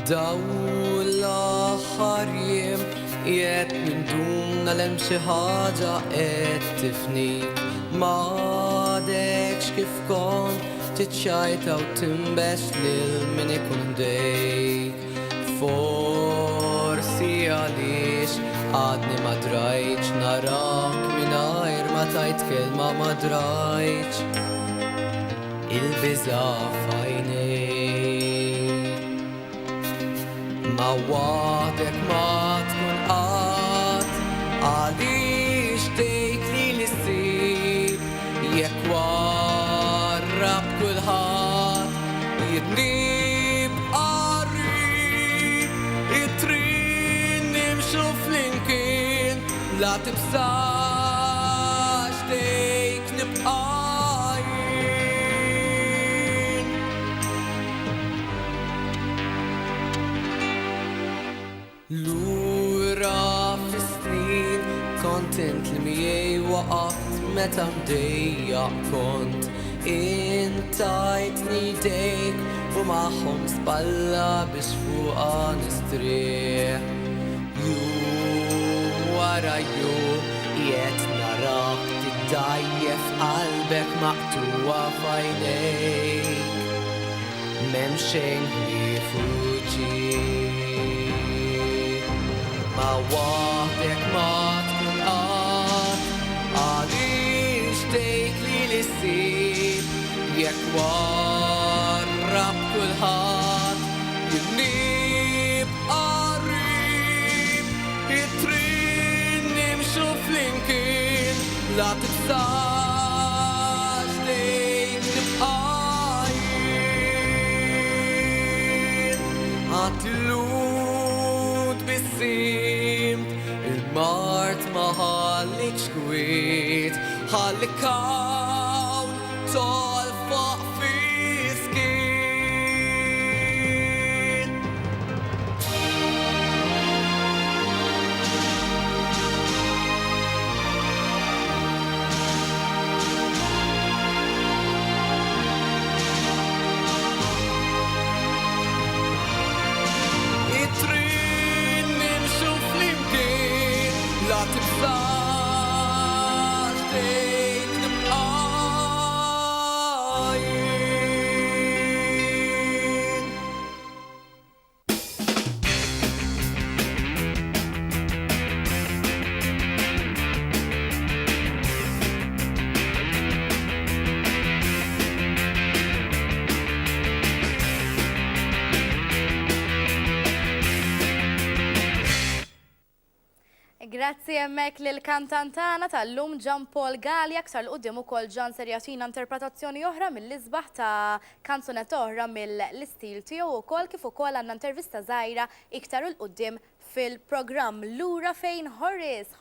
Daw l-aħħar jiem jiet minn duna l-hemm xi ħaġa qed tifnik m'għadekx kif kont tiċċajta u timbex lil min ikun ħdejk. Forsi għaliex għadni ma drajtx narak mingħajr ma tajt kelma ma drajtx il-biża' f'għajnejk. Ma waħdek ma tkun qatt għaliex tgħid li l-issib jekk warrab kulħadd jidnib qarrib it-trin nimxu flimkien la tibsax tgħid nibqa' Lura fis-snin kontent li miej waqaft meta mdejjaq kont intajtni dejk u magħhom spalla biex fuqha nistrieħ. Jum wara jum qiegħed narak tiddajjef qalbek maqtuwa f'għajnejk m'hemm xejn ħlief Ma waħdek ma tkun qatt għaliex tgħid li l-issib jekk warrab kulħadd jidnib qarrib it-trin nimxu flimkien la tibsax tgħid nibqa' jien għatlud bis-simt il-mart ma ħallikx kwiet ħallik hawn tol fuq fi-skien. It-trin nimxu flimkien la tibsax tgħid nibqa' jien. Grazzi hemmhekk lill-kantantana tal-lum John Paul Gallia aktar l-qudiem ukoll Ġan ser jagħtina interpretazzjoni oħra mill-isbaħ ta' kanzunetta oħra mill-istil tiegħu wkoll kif ukoll għandna intervista żgħira iktar il qudiem fil-programm Lura fejn Horace.